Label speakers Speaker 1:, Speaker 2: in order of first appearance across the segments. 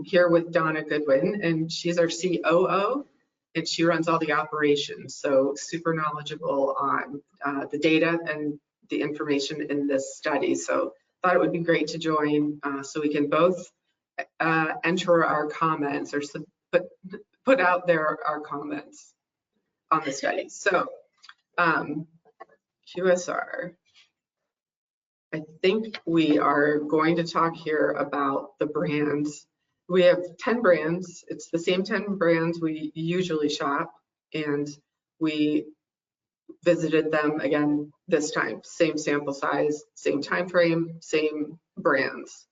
Speaker 1: here with Donna Goodwin, and she's our COO, and she runs all the operations, so super knowledgeable on the data and the information in this study. So thought it would be great to join so we can both enter our comments or put out there our comments on the study. So QSR. I think we are going to talk here about the brands. We have 10 brands. It's the same 10 brands we usually shop, and we visited them again this time. Same sample size, same time frame, same brands.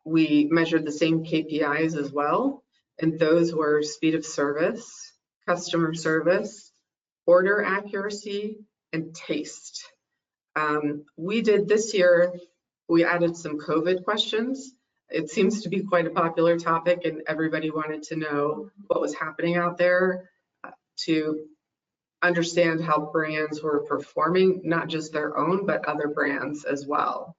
Speaker 1: We measured the same KPIs as well, and those were speed of service, customer service, order accuracy, and taste. We did this year, we added some COVID questions. It seems to be quite a popular topic, and everybody wanted to know what was happening out there to understand how brands were performing, not just their own, but other brands as well.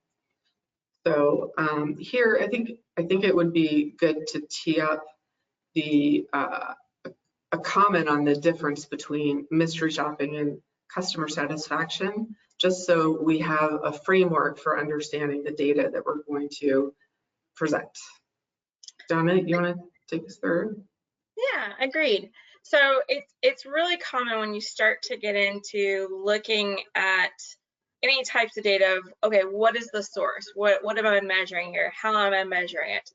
Speaker 1: So here, I think it would be good to tee up the a comment on the difference between mystery shopping and customer satisfaction, just so we have a framework for understanding the data that we're going to present. Donna, you want to take us through?
Speaker 2: Yeah, agreed. So it's really common when you start to get into looking at any types of data of, okay, what is the source? What am I measuring here? How am I measuring it?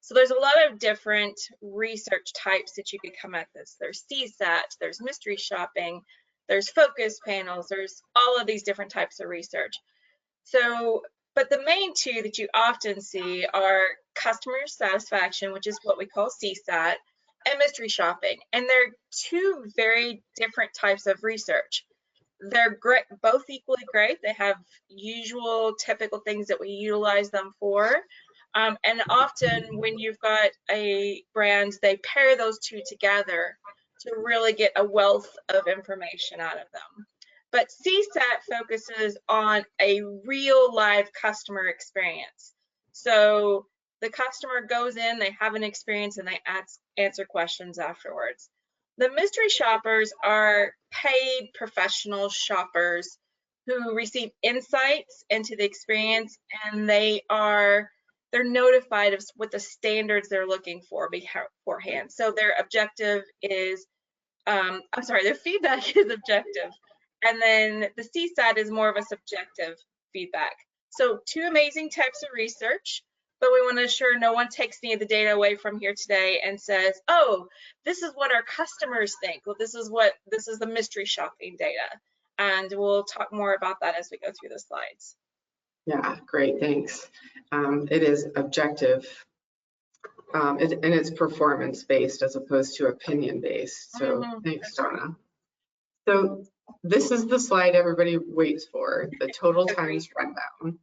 Speaker 2: So there's a lot of different research types that you could come at this. There's CSAT, there's mystery shopping, there's focus panels, there's all of these different types of research. So, but the main two that you often see are customer satisfaction, which is what we call CSAT, and mystery shopping. And they're two very different types of research. They're great, both equally great. They have usual, typical things that we utilize them for. And often when you've got a brand, they pair those two together to really get a wealth of information out of them. But CSAT focuses on a real live customer experience. So the customer goes in, they have an experience, and they answer questions afterwards. The mystery shoppers are paid professional shoppers who receive insights into the experience, and they're notified of what the standards they're looking for beforehand. So their objective is, their feedback is objective. And then the CSAT is more of a subjective feedback. So two amazing types of research, but we want to ensure no one takes any of the data away from here today and says, oh, this is what our customers think. Well, this is the mystery shopping data. And we'll talk more about that as we go through the slides.
Speaker 1: Yeah, great, thanks. It is objective, and it's performance-based as opposed to opinion-based. So thanks, Donna. So this is the slide everybody waits for, the total times rundown.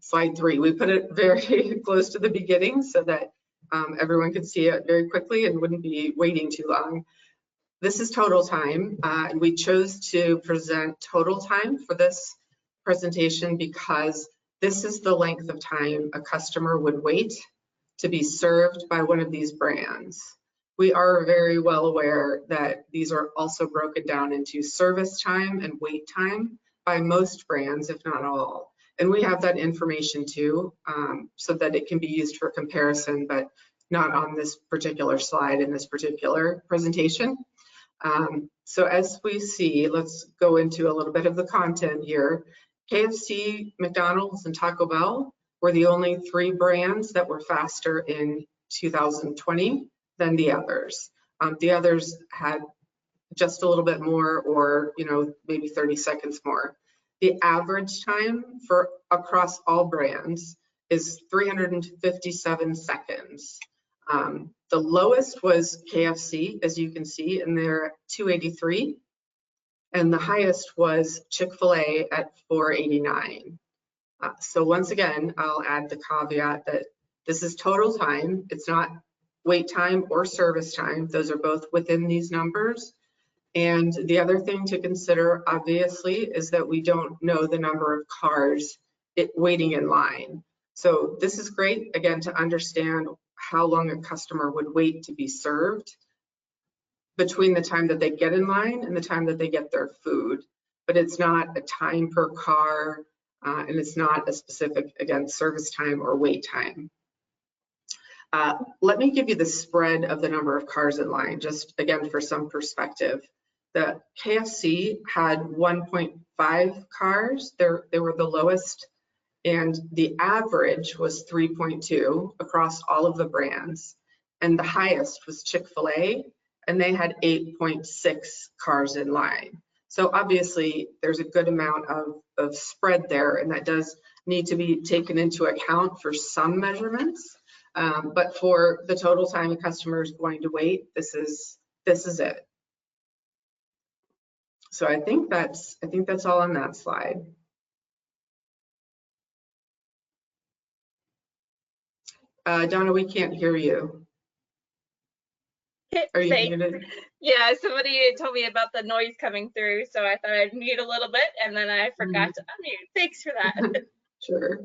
Speaker 1: Slide 3, we put it very close to the beginning so that everyone could see it very quickly and wouldn't be waiting too long. This is total time, and we chose to present total time for this presentation because this is the length of time a customer would wait to be served by one of these brands. We are very well aware that these are also broken down into service time and wait time by most brands, if not all. And we have that information too, so that it can be used for comparison, but not on this particular slide in this particular presentation. So as we see, let's go into a little bit of the content here. KFC, McDonald's, and Taco Bell were the only 3 brands that were faster in 2020 than the others. The others had just a little bit more, or maybe 30 seconds more. The average time for across all brands is 357 seconds. The lowest was KFC, as you can see, and they're at 283. And the highest was Chick-fil-A at 489. So once again, I'll add the caveat that this is total time. It's not wait time or service time. Those are both within these numbers. And the other thing to consider, obviously, is that we don't know the number of cars waiting in line. So this is great, again, to understand how long a customer would wait to be served between the time that they get in line and the time that they get their food. But it's not a time per car, and it's not a specific, again, service time or wait time. Let me give you the spread of the number of cars in line, just again for some perspective. The KFC had 1.5 cars. They were the lowest, and the average was 3.2 across all of the brands. And the highest was Chick-fil-A, and they had 8.6 cars in line. So obviously there's a good amount of spread there, and that does need to be taken into account for some measurements. But for the total time a customer is going to wait, this is it. So I think that's all on that slide. Donna, we can't hear you. Are you muted?
Speaker 2: Yeah, somebody told me about the noise coming through, so I thought I'd mute a little bit, and then I forgot to unmute. Thanks for that.
Speaker 1: Sure.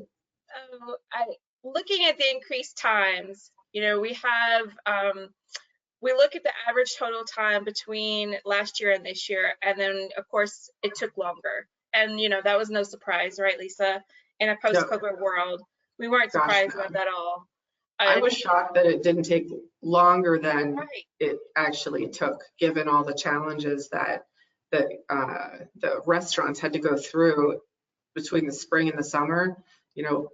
Speaker 2: Looking at the increased times, you know, we have, we look at the average total time between last year and this year, and then of course it took longer. And you know, that was no surprise, right, Lisa? In a post-COVID world, we weren't surprised about that at all.
Speaker 1: I was shocked that it didn't take longer than it actually took, given all the challenges that the restaurants had to go through between the spring and the summer. You know,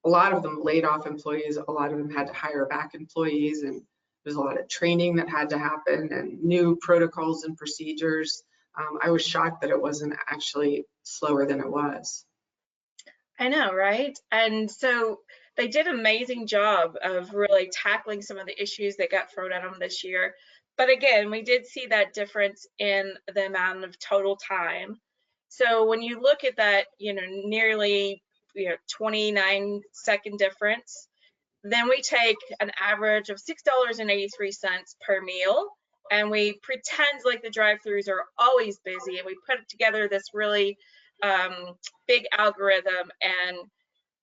Speaker 1: a lot of them laid off employees, a lot of them had to hire back employees, and there's a lot of training that had to happen and new protocols and procedures. I was shocked that it wasn't actually slower than it was.
Speaker 2: I know, right? And so they did an amazing job of really tackling some of the issues that got thrown at them this year. But again, we did see that difference in the amount of total time. So when you look at that, you know, nearly 29-second difference, then we take an average of $6.83 per meal, and we pretend like the drive-thrus are always busy, and we put together this really big algorithm, and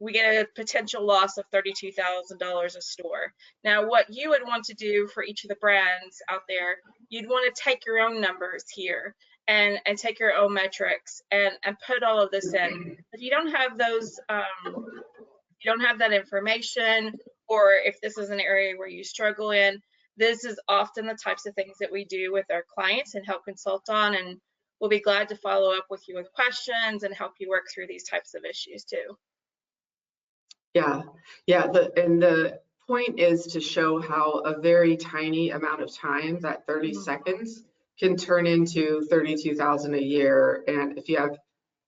Speaker 2: we get a potential loss of $32,000 a store. Now, what you would want to do for each of the brands out there, you'd want to take your own numbers here and take your own metrics and put all of this in. If you don't have those, you don't have that information, or if this is an area where you struggle in, this is often the types of things that we do with our clients and help consult on, and we'll be glad to follow up with you with questions and help you work through these types of issues too.
Speaker 1: Yeah, and the point is to show how a very tiny amount of time, that 30 seconds, can turn into $32,000 a year. And if you have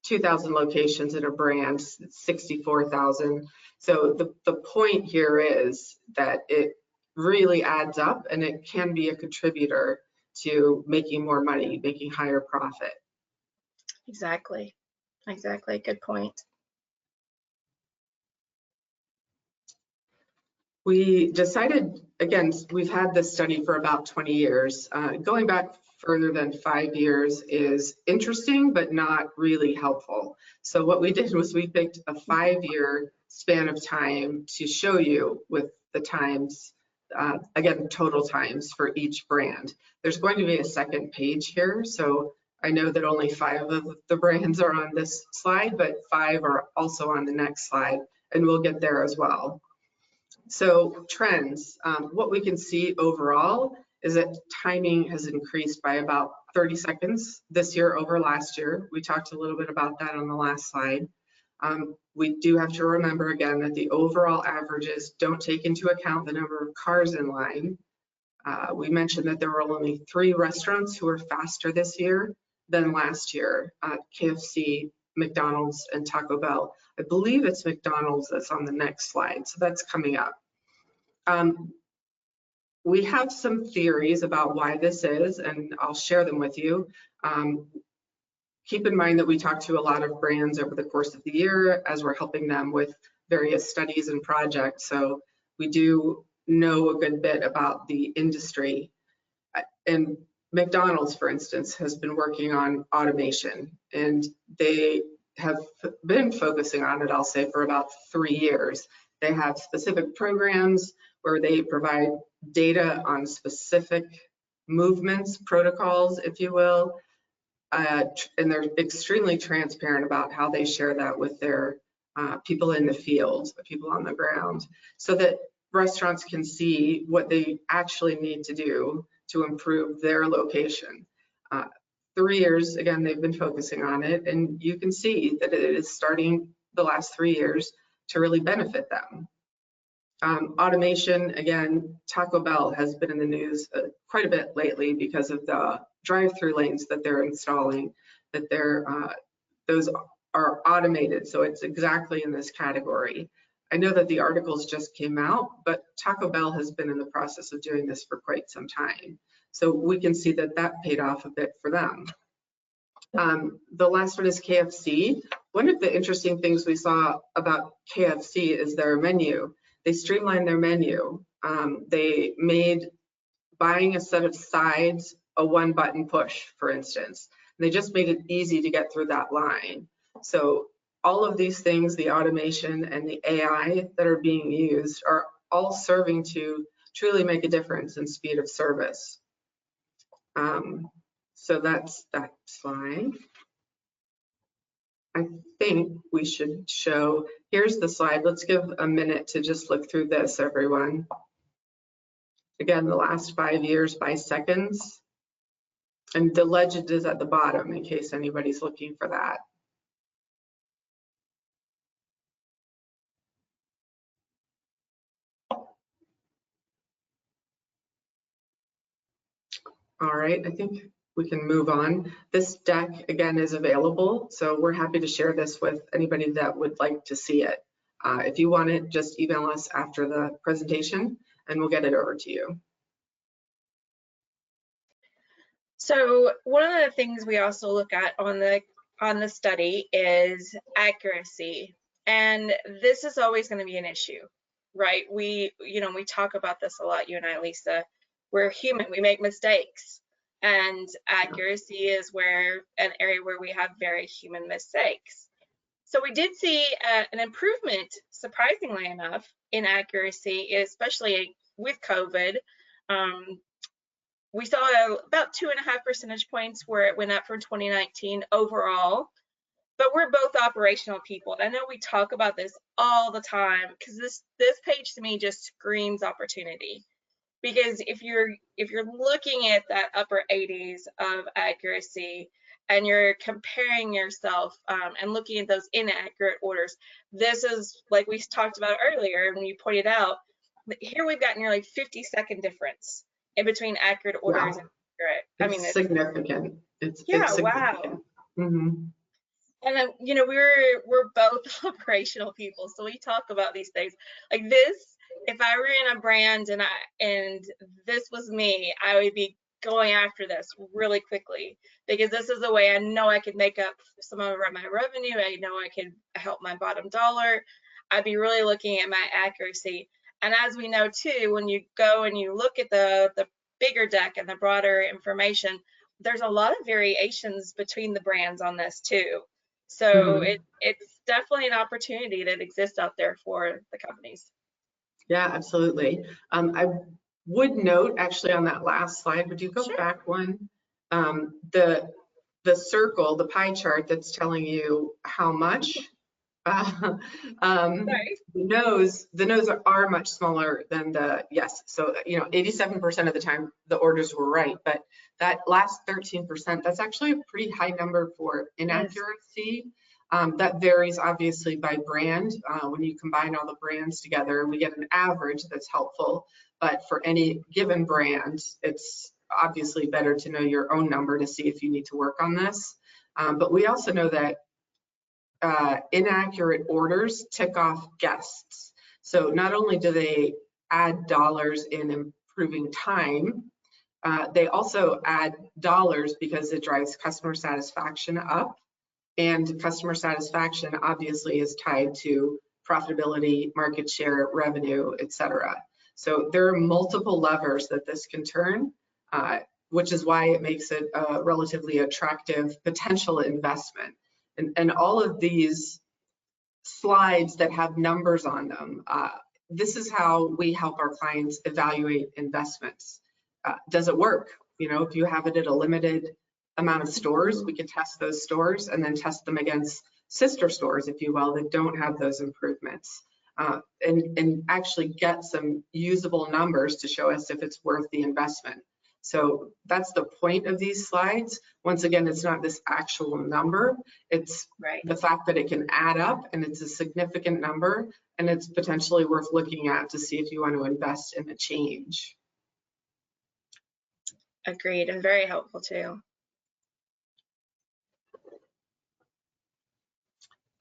Speaker 1: 2,000 locations in a brand, it's 64,000. So the point here is that it really adds up, and it can be a contributor to making more money, making higher profit.
Speaker 2: Exactly. Good point.
Speaker 1: We decided, again, we've had this study for about 20 years. Going back further than 5 years is interesting, but not really helpful. So what we did was we picked a 5-year span of time to show you with the times, again, total times for each brand. There's going to be a second page here. So I know that only 5 of the brands are on this slide, but 5 are also on the next slide, and we'll get there as well. So trends, what we can see overall is that timing has increased by about 30 seconds this year over last year. We talked a little bit about that on the last slide. We do have to remember again that the overall averages don't take into account the number of cars in line. We mentioned that there were only 3 restaurants who were faster this year than last year, KFC, McDonald's, and Taco Bell. I believe it's McDonald's that's on the next slide, so that's coming up. We have some theories about why this is, and I'll share them with you. Keep in mind that we talk to a lot of brands over the course of the year as we're helping them with various studies and projects, so we do know a good bit about the industry. And McDonald's, for instance, has been working on automation, and they have been focusing on it, I'll say, for about 3 years. They have specific programs where they provide data on specific movements, protocols, if you will, and they're extremely transparent about how they share that with their people in the field, the people on the ground, so that restaurants can see what they actually need to do to improve their location. 3 years, again, they've been focusing on it, and you can see that it is starting the last 3 years to really benefit them. Automation, again, Taco Bell has been in the news quite a bit lately because of the drive-through lanes that they're installing, that those are automated, so it's exactly in this category. I know that the articles just came out, but Taco Bell has been in the process of doing this for quite some time. So we can see that that paid off a bit for them. The last one is KFC. One of the interesting things we saw about KFC is their menu. They streamlined their menu. They made buying a set of sides a one-button push, for instance. And they just made it easy to get through that line. So all of these things, the automation and the AI that are being used, are all serving to truly make a difference in speed of service. So that's that slide. I think we should show, here's the slide. Let's give a minute to just look through this, everyone. Again, the last 5 years by seconds. And the legend is at the bottom in case anybody's looking for that. All right, I think we can move on. This deck, again, is available, so we're happy to share this with anybody that would like to see it. If you want it, just email us after the presentation and we'll get it over to you.
Speaker 2: So one of the things we also look at on the study is accuracy, and this is always going to be an issue, right? We talk about this a lot, you and I, Lisa. We're human, we make mistakes, and accuracy is an area where we have very human mistakes. So we did see an improvement, surprisingly enough, in accuracy, especially with COVID. We saw about 2.5 percentage points where it went up from 2019 overall, but we're both operational people. And I know we talk about this all the time because this page to me just screams opportunity. Because if you're looking at that upper 80s of accuracy and you're comparing yourself and looking at those inaccurate orders, this is like we talked about earlier when you pointed out, here we've got nearly 50-second difference in between accurate orders and accurate.
Speaker 1: I mean, it's significant. It's significant.
Speaker 2: Wow.
Speaker 1: Mm-hmm.
Speaker 2: And then, we're both operational people, so we talk about these things like this. If I were in a brand and this was me, I would be going after this really quickly because this is the way I know I could make up some of my revenue. I know I could help my bottom dollar. I'd be really looking at my accuracy. And as we know too, when you go and you look at the bigger deck and the broader information, there's a lot of variations between the brands on this too. So it's definitely an opportunity that exists out there for the companies.
Speaker 1: Yeah, absolutely. I would note actually on that last slide, would you go back one? The circle, the pie chart that's telling you how much. The nose are much smaller than the yes. So 87% of the time the orders were right, but that last 13%, that's actually a pretty high number for inaccuracy. That varies obviously by brand. When you combine all the brands together, we get an average that's helpful. But for any given brand, it's obviously better to know your own number to see if you need to work on this. But we also know that inaccurate orders tick off guests. So not only do they add dollars in improving time, they also add dollars because it drives customer satisfaction up. And customer satisfaction obviously is tied to profitability, market share, revenue, etc. So there are multiple levers that this can turn, which is why it makes it a relatively attractive potential investment. And all of these slides that have numbers on them, this is how we help our clients evaluate investments. Does it work? You know, if you have it at a limited amount of stores, we can test those stores and then test them against sister stores, if you will, that don't have those improvements, and actually get some usable numbers to show us if it's worth the investment. So that's the point of these slides. Once again, it's not this actual number, it's the fact that it can add up and it's a significant number, and it's potentially worth looking at to see if you want to invest in a change.
Speaker 2: Agreed, and very helpful too.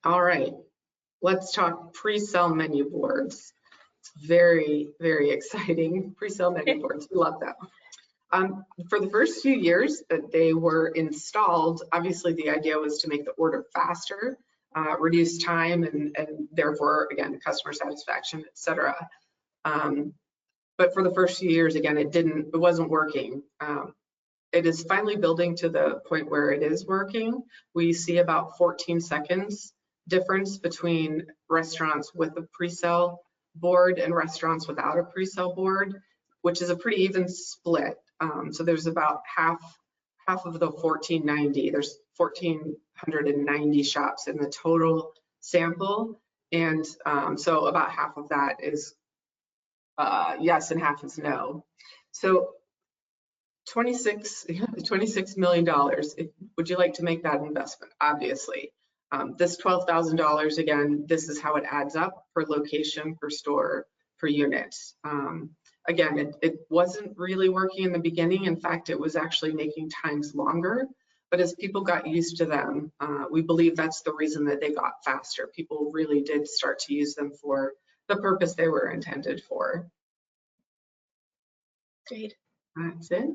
Speaker 1: All right, let's talk pre-sale menu boards. It's very, very exciting. Pre-sale menu boards, we love that. For the first few years that they were installed, obviously the idea was to make the order faster, reduce time, and therefore, again, customer satisfaction, et cetera. But for the first few years, again, it wasn't working. It is finally building to the point where it is working. We see about 14 seconds difference between restaurants with a pre-sale board and restaurants without a pre-sale board, which is a pretty even split. So there's about half of the 1490. There's 1,490 shops in the total sample, and so about half of that is yes and half is no. So $26 million. Would you like to make that investment? Obviously. This $12,000, again, this is how it adds up per location, per store, per unit. Again, it wasn't really working in the beginning. In fact, it was actually making times longer. But as people got used to them, we believe that's the reason that they got faster. People really did start to use them for the purpose they were intended for.
Speaker 2: Great.
Speaker 1: That's it.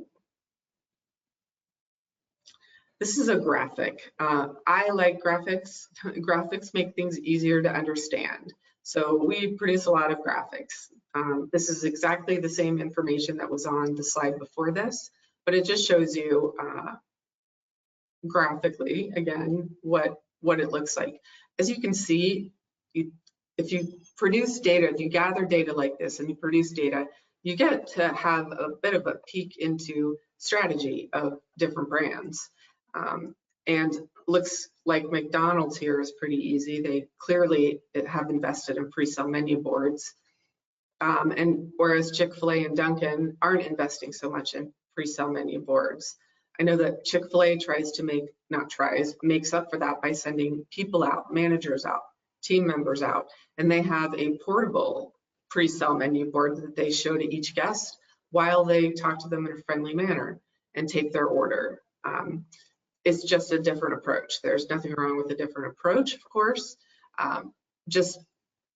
Speaker 1: This is a graphic. I like graphics. Graphics make things easier to understand. So we produce a lot of graphics. This is exactly the same information that was on the slide before this, but it just shows you graphically, again, what it looks like. As you can see, if you produce data, if you gather data like this and you produce data, you get to have a bit of a peek into strategy of different brands. And looks like McDonald's here is pretty easy. They clearly have invested in pre-sale menu boards. And whereas Chick-fil-A and Dunkin' aren't investing so much in pre-sale menu boards. I know that Chick-fil-A makes up for that by sending people out, managers out, team members out, and they have a portable pre-sale menu board that they show to each guest while they talk to them in a friendly manner and take their order. It's just a different approach. There's nothing wrong with a different approach, of course.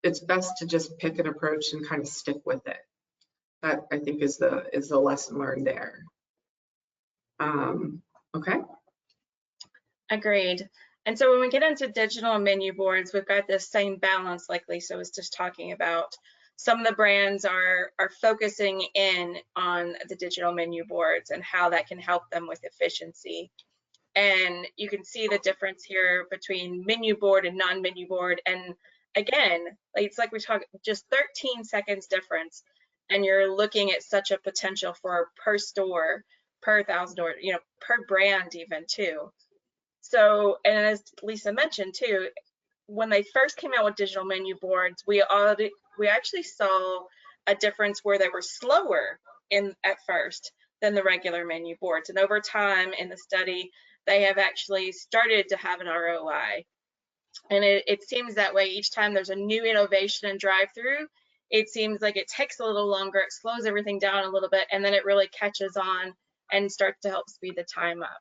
Speaker 1: It's best to just pick an approach and kind of stick with it. That, I think, is the lesson learned there. Okay.
Speaker 2: Agreed. And so when we get into digital menu boards, we've got this same balance like Lisa was just talking about. Some of the brands are focusing in on the digital menu boards and how that can help them with efficiency. And you can see the difference here between menu board and non-menu board. And again, it's like we talked, just 13 seconds difference. And you're looking at such a potential for per store, per 1,000 order, you know, per brand even too. So, and as Lisa mentioned too, when they first came out with digital menu boards, we actually saw a difference where they were slower at first than the regular menu boards. And over time in the study, they have actually started to have an ROI. And it seems that way each time there's a new innovation in drive-through, it seems like it takes a little longer, it slows everything down a little bit, and then it really catches on and starts to help speed the time up.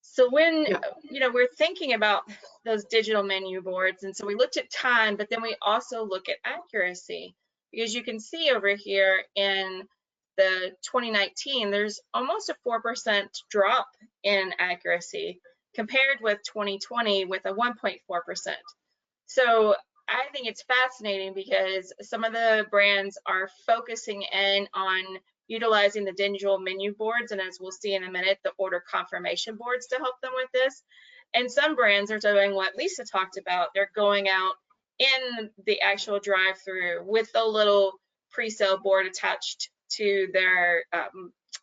Speaker 2: So when, you know, we're thinking about those digital menu boards, and so we looked at time, but then we also look at accuracy, because you can see over here in the 2019, there's almost a 4% drop in accuracy compared with 2020 with a 1.4%. So I think it's fascinating because some of the brands are focusing in on utilizing the digital menu boards, and as we'll see in a minute, the order confirmation boards to help them with this. And some brands are doing what Lisa talked about. They're going out in the actual drive-through with a little pre-sale board attached to their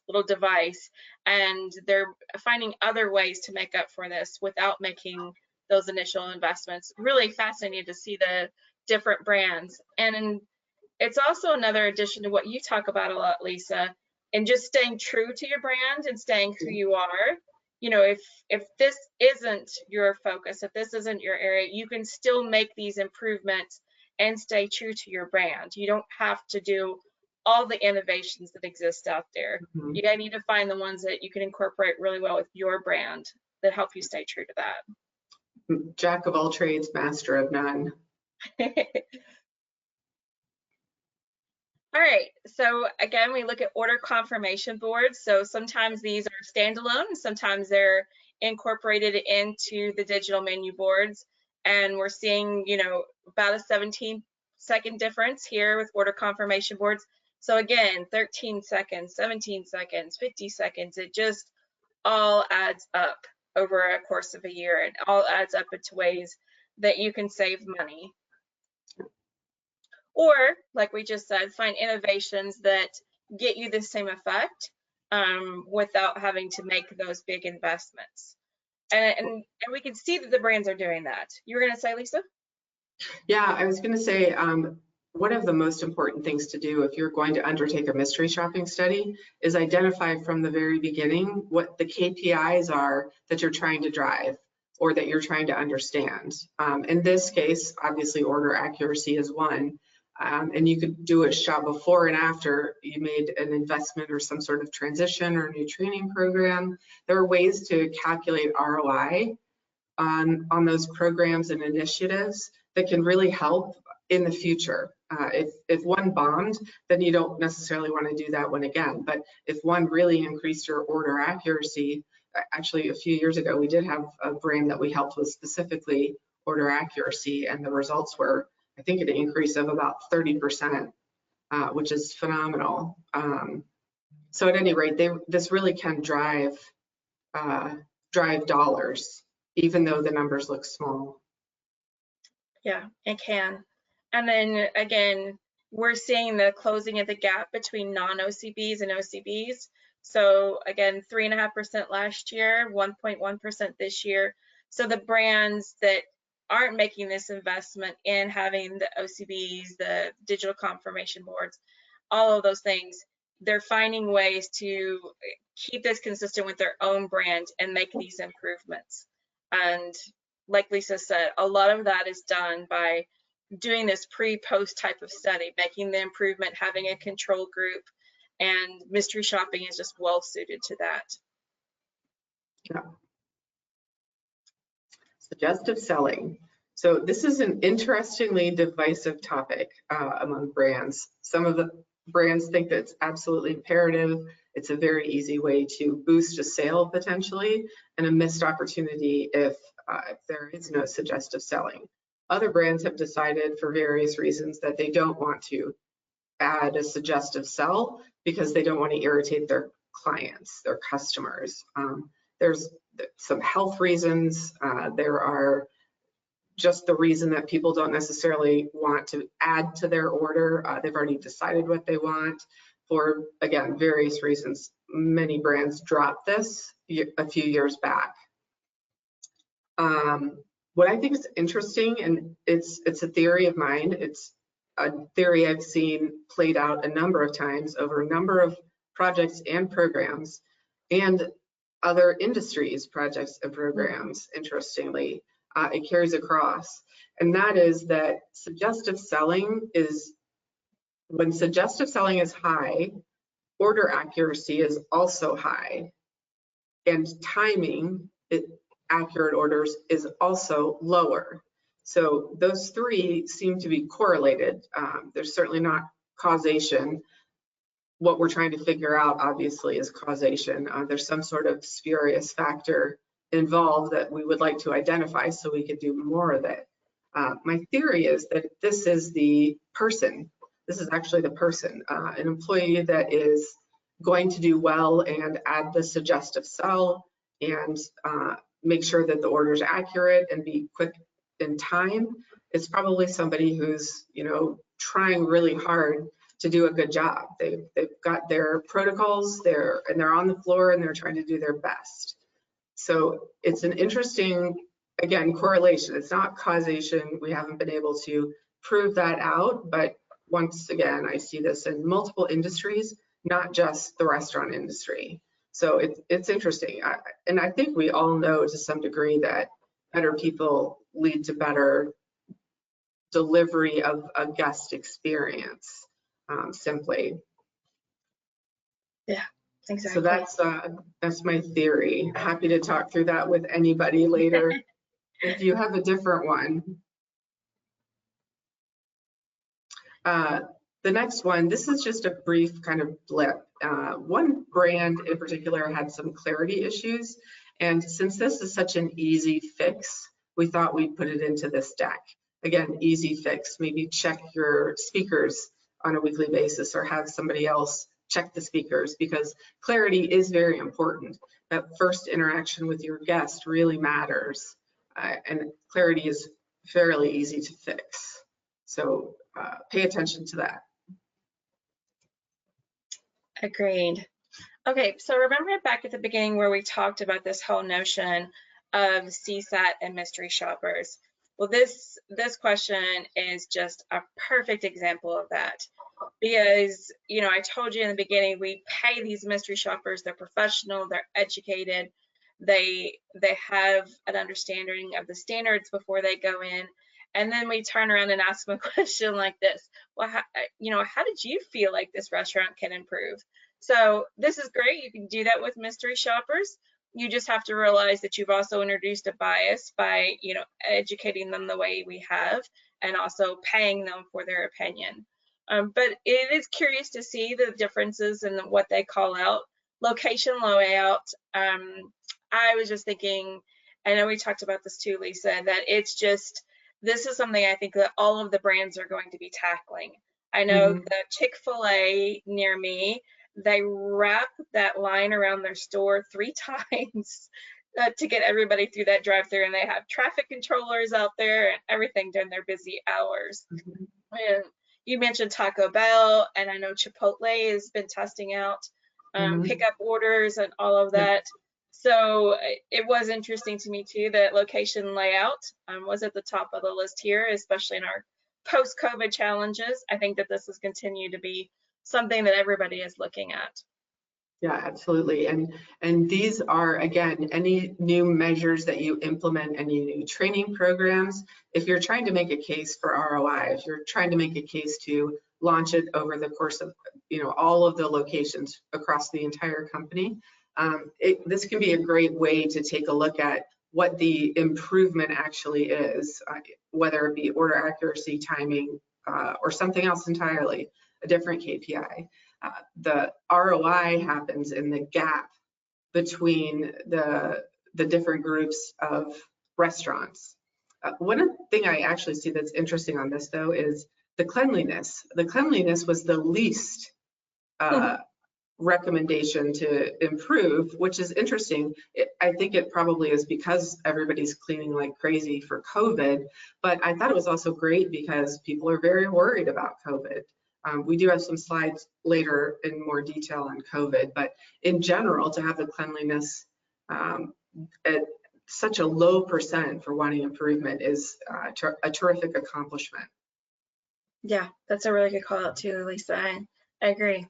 Speaker 2: little device, and they're finding other ways to make up for this without making those initial investments. Really fascinating to see the different brands. And it's also another addition to what you talk about a lot, Lisa, and just staying true to your brand and staying who you are. You know, if this isn't your focus, if this isn't your area, you can still make these improvements and stay true to your brand. You don't have to do all the innovations that exist out there. You need to find the ones that you can incorporate really well with your brand that help you stay true to that.
Speaker 1: Jack of all trades, master of none.
Speaker 2: All right, so again, we look at order confirmation boards. So sometimes these are standalone, sometimes they're incorporated into the digital menu boards. And we're seeing, you know, about a 17-second difference here with order confirmation boards. So again, 13 seconds, 17 seconds, 50 seconds, it just all adds up over a course of a year, and all adds up into ways that you can save money. Or, like we just said, find innovations that get you the same effect without having to make those big investments. And we can see that the brands are doing that. You were going to say, Lisa?
Speaker 1: Yeah, I was going to say one of the most important things to do if you're going to undertake a mystery shopping study is identify from the very beginning what the KPIs are that you're trying to drive or that you're trying to understand. In this case, obviously order accuracy is one. And you could do a shot before and after you made an investment or some sort of transition or new training program. There are ways to calculate ROI on those programs and initiatives that can really help in the future. If one bombed, then you don't necessarily want to do that one again. But if one really increased your order accuracy, actually a few years ago, we did have a brand that we helped with specifically order accuracy, and the results were, I think, an increase of about 30%, which is phenomenal. So at any rate, this really can drive dollars, even though the numbers look small.
Speaker 2: Yeah, it can. And then again, we're seeing the closing of the gap between non-OCBs and OCBs. So again, 3.5% last year, 1.1% this year. So the brands that aren't making this investment in having the OCBs, the digital confirmation boards, all of those things, they're finding ways to keep this consistent with their own brand and make these improvements. And like Lisa said, a lot of that is done by doing this pre-post type of study, making the improvement, having a control group, and mystery shopping is just well suited to that.
Speaker 1: Yeah. Suggestive selling. So this is an interestingly divisive topic among brands. Some of the brands think that it's absolutely imperative. It's a very easy way to boost a sale potentially, and a missed opportunity if there is no suggestive selling. Other brands have decided for various reasons that they don't want to add a suggestive sell because they don't want to irritate their clients, their customers. There's some health reasons. There are just the reason that people don't necessarily want to add to their order. They've already decided what they want. For, again, various reasons, many brands dropped this a few years back. What I think is interesting, and it's a theory of mine, it's a theory I've seen played out a number of times over a number of projects and programs and other industries, projects and programs, interestingly, it carries across. And that is that suggestive selling is, when suggestive selling is high, order accuracy is also high, and timing, accurate orders, is also lower. So those three seem to be correlated. There's certainly not causation. What we're trying to figure out, obviously, is causation. There's some sort of spurious factor involved that we would like to identify so we could do more of it. My theory is that this is the person. This is actually the person, an employee that is going to do well and add the suggestive sell and make sure that the order is accurate and be quick in time, it's probably somebody who's, you know, trying really hard to do a good job. They've got their protocols, they're on the floor and they're trying to do their best. So it's an interesting, again, correlation. It's not causation. We haven't been able to prove that out, but once again, I see this in multiple industries, not just the restaurant industry. So it's interesting. And I think we all know to some degree that better people lead to better delivery of a guest experience, simply.
Speaker 2: Yeah, exactly.
Speaker 1: So that's my theory. Happy to talk through that with anybody later if you have a different one. The next one, this is just a brief kind of blip. One brand in particular had some clarity issues, and since this is such an easy fix, we thought we'd put it into this deck. Again, easy fix, maybe check your speakers on a weekly basis or have somebody else check the speakers, because clarity is very important. That first interaction with your guest really matters, and clarity is fairly easy to fix. So pay attention to that.
Speaker 2: Agreed. Okay, so remember back at the beginning where we talked about this whole notion of CSAT and mystery shoppers? Well, this question is just a perfect example of that, because, you know, I told you in the beginning, we pay these mystery shoppers. They're professional, they're educated, they have an understanding of the standards before they go in, and then we turn around and ask them a question like this. Well, how did you feel like this restaurant can improve? So this is great. You can do that with mystery shoppers. You just have to realize that you've also introduced a bias by, you know, educating them the way we have, and also paying them for their opinion. But it is curious to see the differences in what they call out. Location layout. I was just thinking, I know we talked about this too, Lisa, that it's just, this is something I think that all of the brands are going to be tackling. I know the Chick-fil-A near me, they wrap that line around their store 3 times to get everybody through that drive-thru, and they have traffic controllers out there and everything during their busy hours. And you mentioned Taco Bell, and I know Chipotle has been testing out pickup orders and all of that. So it was interesting to me too that location layout was at the top of the list here, especially in our post-COVID challenges. I think that this has continued to be something that everybody is looking at.
Speaker 1: Yeah, absolutely. And these are, again, any new measures that you implement, any new training programs, if you're trying to make a case for ROI, if you're trying to make a case to launch it over the course of, you know, all of the locations across the entire company, this can be a great way to take a look at what the improvement actually is, whether it be order accuracy, timing, or something else entirely, a different KPI. The ROI happens in the gap between the different groups of restaurants. One thing I actually see that's interesting on this, though, is the cleanliness. The cleanliness was the least recommendation to improve, which is interesting. I think it probably is because everybody's cleaning like crazy for COVID, but I thought it was also great because people are very worried about COVID. We do have some slides later in more detail on COVID, but in general, to have the cleanliness at such a low % for wanting improvement is a terrific accomplishment.
Speaker 2: Yeah, that's a really good call out too, Lisa. I agree.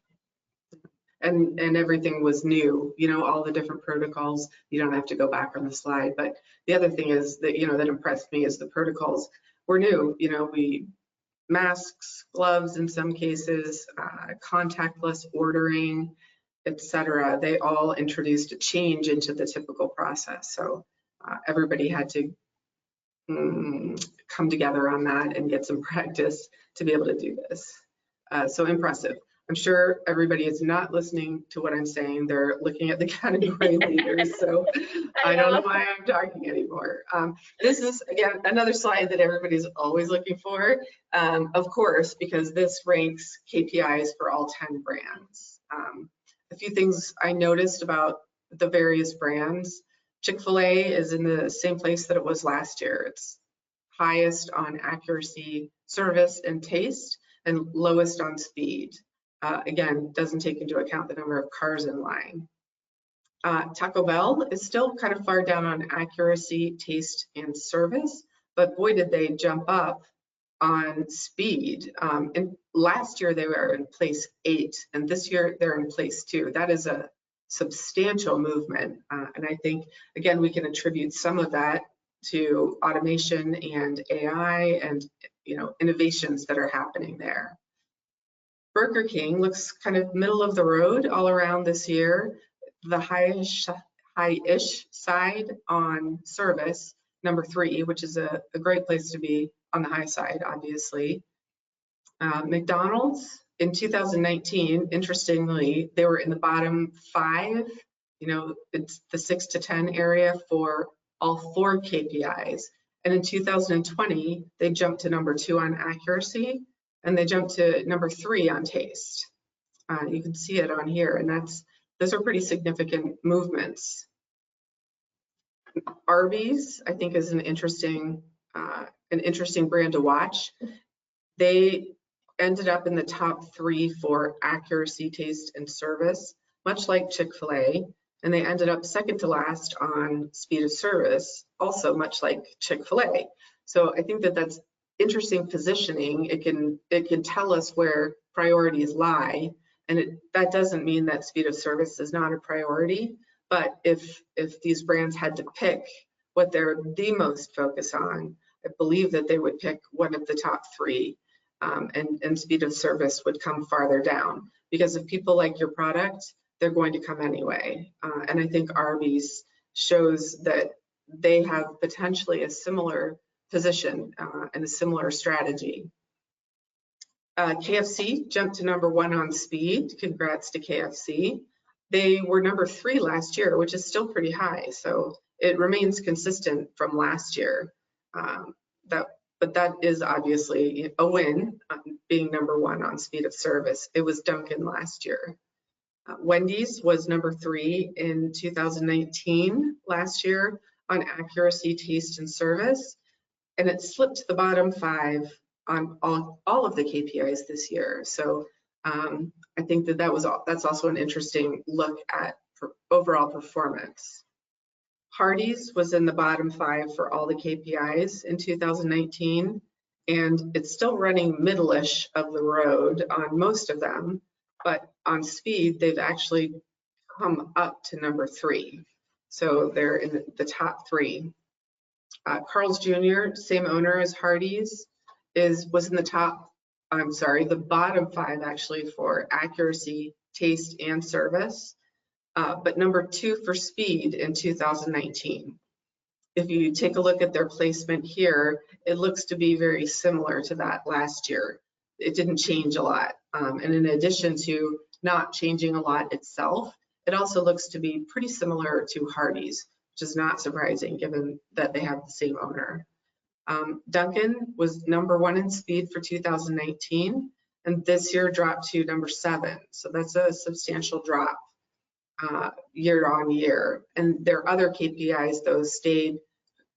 Speaker 1: And everything was new, you know, all the different protocols. You don't have to go back on the slide, but the other thing is that, you know, that impressed me is the protocols were new. You know, masks, gloves in some cases, contactless ordering, etc. They all introduced a change into the typical process. So everybody had to come together on that and get some practice to be able to do this. So impressive. I'm sure everybody is not listening to what I'm saying. They're looking at the category leaders, so I don't know why I'm talking anymore. This is, again, another slide that everybody's always looking for, of course, because this ranks KPIs for all 10 brands. A few things I noticed about the various brands. Chick-fil-A is in the same place that it was last year. It's highest on accuracy, service, and taste, and lowest on speed. Again, doesn't take into account the number of cars in line. Taco Bell is still kind of far down on accuracy, taste, and service, but boy, did they jump up on speed. And last year they were in place 8, and this year they're in place 2. That is a substantial movement. And I think, again, we can attribute some of that to automation and AI and innovations that are happening there. Burger King looks kind of middle of the road all around this year. The high-ish side on service, number 3, which is a great place to be on the high side, obviously. McDonald's in 2019, interestingly, they were in the bottom 5. It's the 6 to 10 area for all 4 KPIs. And in 2020, they jumped to number 2 on accuracy, and they jumped to number 3 on taste. You can see it on here, and those are pretty significant movements. Arby's, I think, is an interesting brand to watch. They ended up in the top 3 for accuracy, taste, and service, much like Chick-fil-A, and they ended up second to last on speed of service, also much like Chick-fil-A. So I think that that's interesting positioning. It can tell us where priorities lie, and that doesn't mean that speed of service is not a priority. But if these brands had to pick what they're the most focused on, I believe that they would pick one of the top 3, and speed of service would come farther down. Because if people like your product, they're going to come anyway. And I think Arby's shows that they have potentially a similar position and a similar strategy. KFC jumped to number 1 on speed. Congrats to KFC. They were number 3 last year, which is still pretty high. So it remains consistent from last year. But that is obviously a win, being number 1 on speed of service. It was Dunkin' last year. Wendy's was number 3 in 2019 last year on accuracy, taste, and service. And it slipped to the bottom 5 on all of the KPIs this year. So I think that's also an interesting look at overall performance. Hardee's was in the bottom 5 for all the KPIs in 2019, and it's still running middle-ish of the road on most of them, but on speed, they've actually come up to number 3. So they're in the top 3. Carl's Jr., same owner as Hardee's, was in the bottom 5 actually for accuracy, taste, and service, but number 2 for speed in 2019. If you take a look at their placement here, it looks to be very similar to that last year. It didn't change a lot. And in addition to not changing a lot itself, it also looks to be pretty similar to Hardee's, which is not surprising given that they have the same owner. Dunkin' was number 1 in speed for 2019, and this year dropped to number 7. So that's a substantial drop year on year. And their other KPIs, those stayed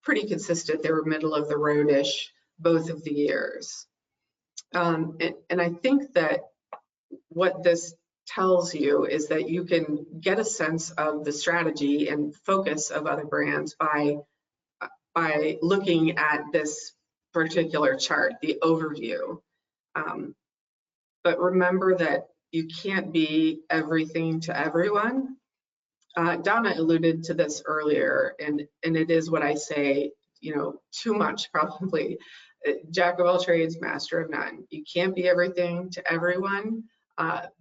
Speaker 1: pretty consistent. They were middle of the road-ish both of the years. And I think that what this tells you is that you can get a sense of the strategy and focus of other brands by looking at this particular chart, the overview. But remember that you can't be everything to everyone. Donna alluded to this earlier, and it is what I say, too much probably. Jack of all trades, master of none. You can't be everything to everyone.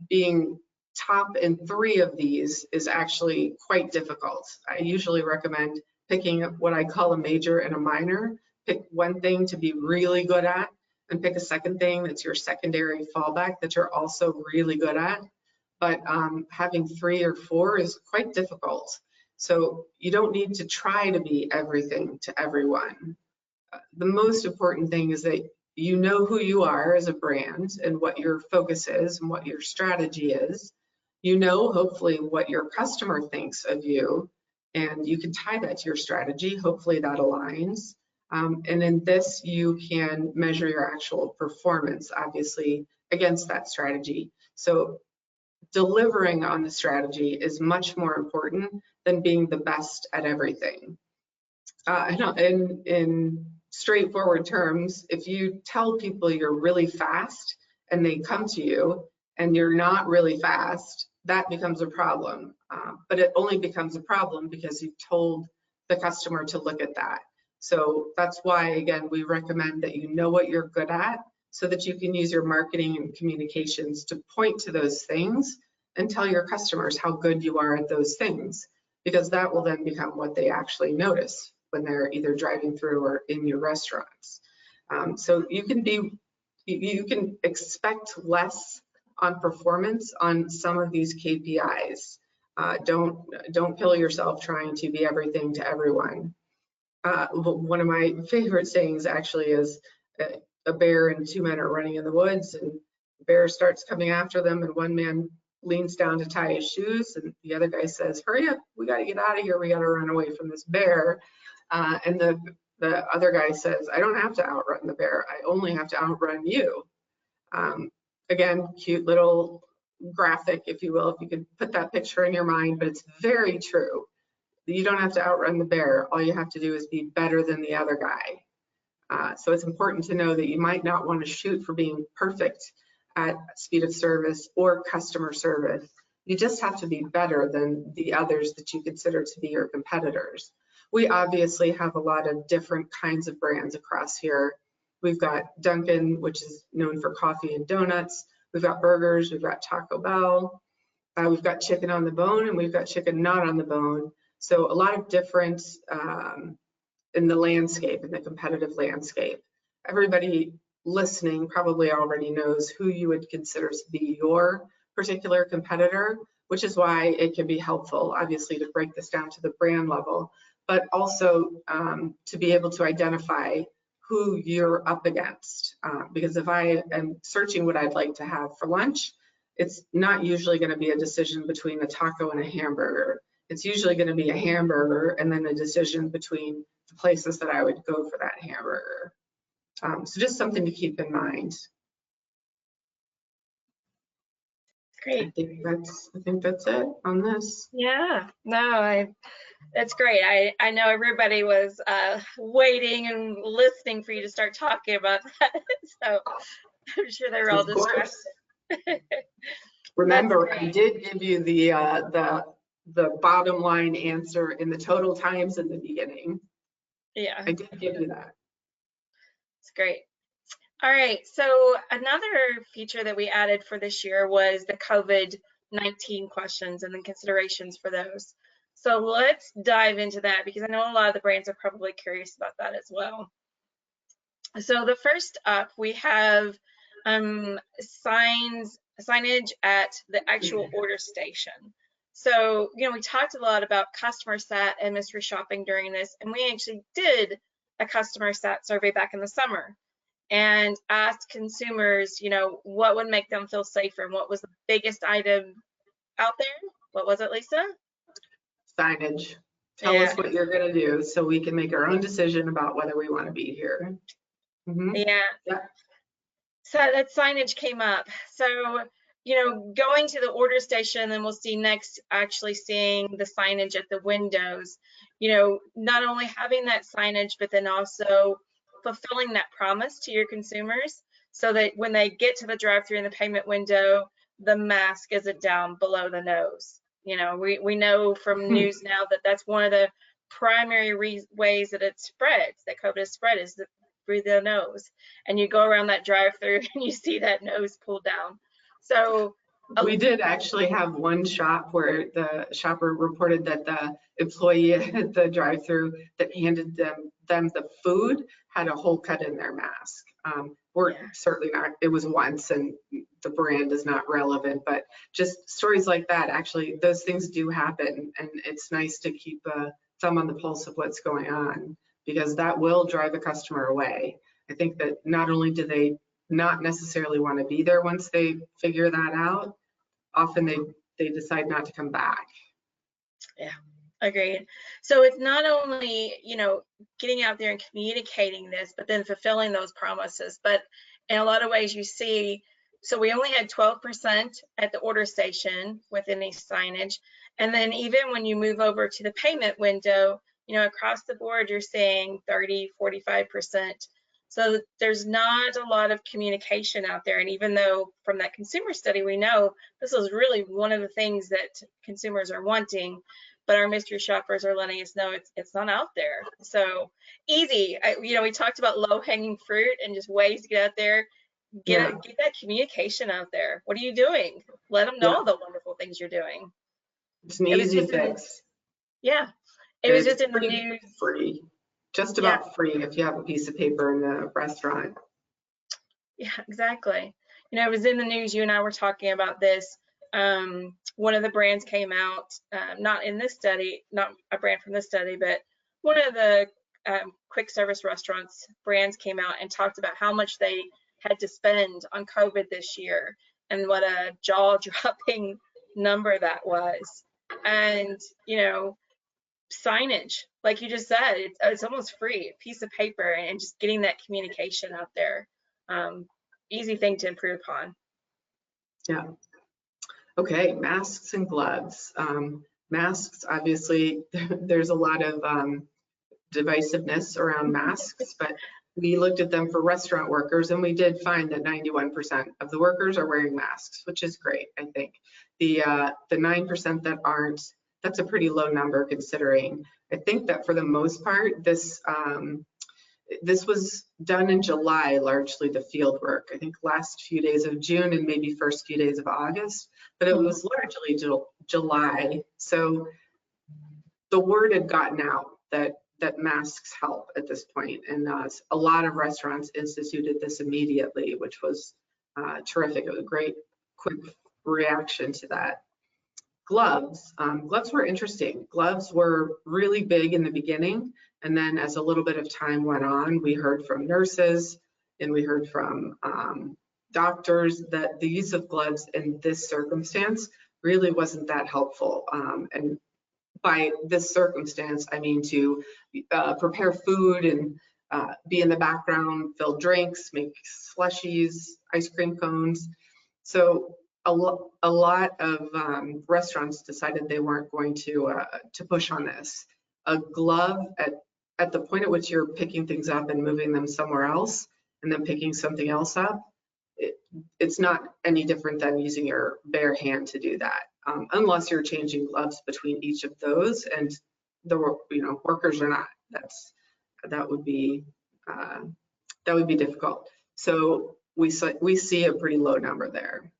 Speaker 1: Being top in 3 of these is actually quite difficult. I usually recommend picking what I call a major and a minor. Pick one thing to be really good at, and pick a second thing that's your secondary fallback that you're also really good at. But having 3 or 4 is quite difficult. So you don't need to try to be everything to everyone. The most important thing is that you know who you are as a brand and what your focus is and what your strategy is. You know, hopefully, what your customer thinks of you, and you can tie that to your strategy. Hopefully that aligns. And in this, you can measure your actual performance, obviously, against that strategy. So delivering on the strategy is much more important than being the best at everything. In straightforward terms, if you tell people you're really fast and they come to you and you're not really fast, that becomes a problem. But it only becomes a problem because you've told the customer to look at that. So that's why, again, we recommend that you know what you're good at so that you can use your marketing and communications to point to those things and tell your customers how good you are at those things, because that will then become what they actually notice when they're either driving through or in your restaurants. So you can expect less on performance on some of these KPIs. Don't kill yourself trying to be everything to everyone. One of my favorite sayings actually is a bear and two men are running in the woods, and the bear starts coming after them, and one man leans down to tie his shoes, and the other guy says, "Hurry up, we got to get out of here, we got to run away from this bear." And the other guy says, "I don't have to outrun the bear, I only have to outrun you." Again, cute little graphic, if you will, if you could put that picture in your mind, but it's very true. You don't have to outrun the bear. All you have to do is be better than the other guy. So it's important to know that you might not want to shoot for being perfect at speed of service or customer service. You just have to be better than the others that you consider to be your competitors. We obviously have a lot of different kinds of brands across here. We've got Dunkin', which is known for coffee and donuts. We've got burgers, we've got Taco Bell. We've got chicken on the bone, and we've got chicken not on the bone. So a lot of difference in the landscape, in the competitive landscape. Everybody listening probably already knows who you would consider to be your particular competitor, which is why it can be helpful, obviously, to break this down to the brand level, but also to be able to identify who you're up against. Because if I am searching what I'd like to have for lunch, it's not usually going to be a decision between a taco and a hamburger. It's usually going to be a hamburger and then a decision between the places that I would go for that hamburger. So just something to keep in mind.
Speaker 2: Great.
Speaker 1: I think that's it on this.
Speaker 2: Yeah, no, that's great. I know everybody was waiting and listening for you to start talking about that. So I'm sure they were all distracted.
Speaker 1: Remember, I did give you the bottom line answer in the total times in the beginning.
Speaker 2: Yeah,
Speaker 1: I did give you that.
Speaker 2: it's great. All right, so another feature that we added for this year was the COVID-19 questions and the considerations for those. So let's dive into that, because I know a lot of the brands are probably curious about that as well. So the first up, we have signage at the actual order station. So, you know, we talked a lot about customer sat and mystery shopping during this, and we actually did a customer sat survey back in the summer and asked consumers, you know, what would make them feel safer and what was the biggest item out there. What was it, Lisa?
Speaker 1: Signage. Tell us what you're going to do so we can make our own decision about whether we want to be here.
Speaker 2: Yeah. So that signage came up. So, you know, going to the order station, and we'll see next actually seeing the signage at the windows, you know, not only having that signage, but then also fulfilling that promise to your consumers so that when they get to the drive-thru in the payment window, the mask isn't down below the nose. You know, we know from news now that that's one of the primary ways that it spreads, that COVID is spread, is through the nose. And you go around that drive-thru and you see that nose pulled down. So
Speaker 1: we did actually have one shop where the shopper reported that the employee at the drive-thru that handed them the food had a hole cut in their mask. We're certainly not, it was once and the brand is not relevant, but just stories like that, actually, those things do happen, and it's nice to keep a thumb on the pulse of what's going on, because that will drive a customer away. I think that not only do they not necessarily want to be there once they figure that out, often they decide not to come back.
Speaker 2: Yeah, Agreed. So it's not only, you know, getting out there and communicating this, but then fulfilling those promises. But in a lot of ways you see, so we only had 12% at the order station with any signage. And then even when you move over to the payment window, you know, across the board, you're seeing 30, 45%. So there's not a lot of communication out there. And even though from that consumer study, we know this is really one of the things that consumers are wanting, but our mystery shoppers are letting us know it's not out there. So easy. You know, we talked about low hanging fruit and just ways to get out there, get that communication out there. What are you doing? Let them know the wonderful things you're doing.
Speaker 1: It's an easy fix.
Speaker 2: It was just in the news.
Speaker 1: Free, just about free if you have a piece of paper in the restaurant.
Speaker 2: Yeah, exactly. You know, it was in the news. You and I were talking about this. One of the brands came out, not in this study, not a brand from this study, but one of the quick service restaurants brands came out and talked about how much they had to spend on COVID this year and what a jaw-dropping number that was. And, you know, signage, like you just said, it's almost free, a piece of paper, and just getting that communication out there. Easy thing to improve upon.
Speaker 1: Yeah. Okay, masks and gloves. Masks, obviously, there's a lot of divisiveness around masks, but we looked at them for restaurant workers, and we did find that 91% of the workers are wearing masks, which is great, I think. The 9% that aren't, that's a pretty low number considering. I think that for the most part, this was done in July, largely the field work. I think last few days of June and maybe first few days of August, but it was largely July. So the word had gotten out that masks help at this point, and a lot of restaurants instituted this immediately, which was terrific. It was a great, quick reaction to that. Gloves. Gloves were interesting. Gloves were really big in the beginning, and then as a little bit of time went on, we heard from nurses and we heard from doctors that the use of gloves in this circumstance really wasn't that helpful. And by this circumstance, I mean to prepare food and be in the background, fill drinks, make slushies, ice cream cones. So a lot of restaurants decided they weren't going to push on this. A glove at the point at which you're picking things up and moving them somewhere else and then picking something else up, it's not any different than using your bare hand to do that, unless you're changing gloves between each of those, and the workers are not. That would be difficult. So we see a pretty low number there.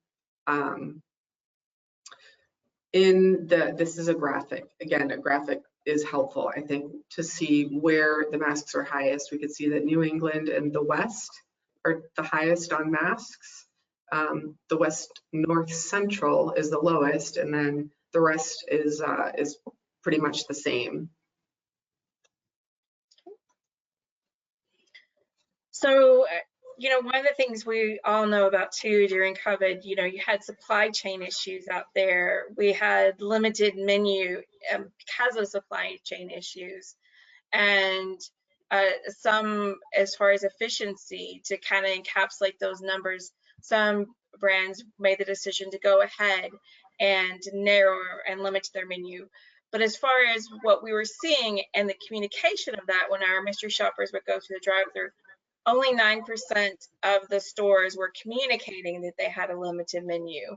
Speaker 1: This is a graphic. Again, a graphic is helpful, I think, to see where the masks are highest. We could see that New England and the West are the highest on masks. The West North Central is the lowest, and then the rest is pretty much the same.
Speaker 2: So, you know, one of the things we all know about too during COVID, you know, you had supply chain issues out there. We had limited menu because of supply chain issues, and some, as far as efficiency, to kind of encapsulate those numbers, some brands made the decision to go ahead and narrow and limit their menu. But as far as what we were seeing and the communication of that, when our mystery shoppers would go through the drive-thru, only 9% of the stores were communicating that they had a limited menu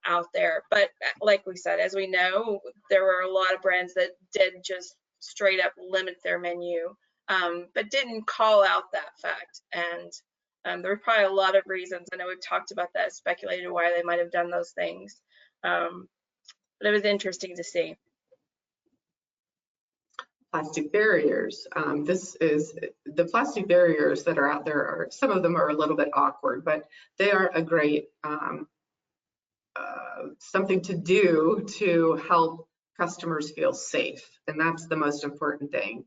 Speaker 2: out there. But like we said, as we know, there were a lot of brands that did just straight up limit their menu, but didn't call out that fact. And there were probably a lot of reasons. I know we've talked about that, speculated why they might have done those things. But it was interesting to see.
Speaker 1: Plastic barriers. This is the plastic barriers that are out there. Some of them are a little bit awkward, but they are a great something to do to help customers feel safe, and that's the most important thing.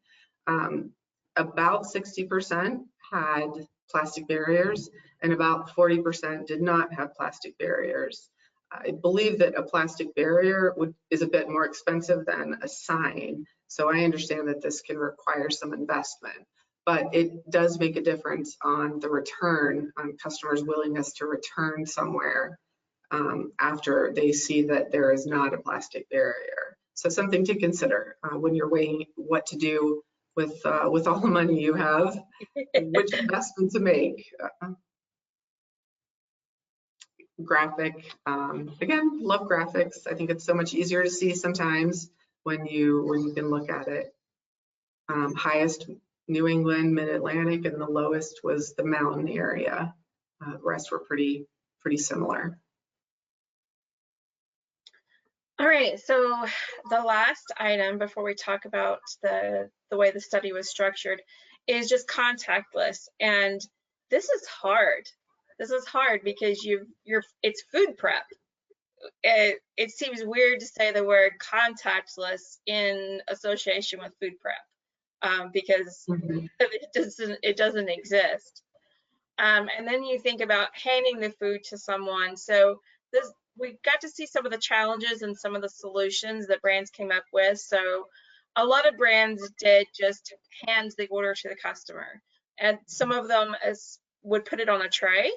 Speaker 1: About 60% had plastic barriers, and about 40% did not have plastic barriers. I believe that a plastic barrier is a bit more expensive than a sign. So I understand that this can require some investment, but it does make a difference on the return, on customers' willingness to return somewhere after they see that there is not a plastic barrier. So something to consider when you're weighing what to do with all the money you have, which investment to make. Graphic, again, love graphics. I think it's so much easier to see sometimes when you can look at it. Highest New England, Mid-Atlantic, and the lowest was the mountain area. The rest were pretty similar.
Speaker 2: All right, so the last item before we talk about the way the study was structured is just contact lists. And this is hard. This is hard because it's food prep. It seems weird to say the word contact list in association with food prep because it doesn't exist. And then you think about handing the food to someone. So we got to see some of the challenges and some of the solutions that brands came up with. So a lot of brands did just hand the order to the customer, and some of them would put it on a tray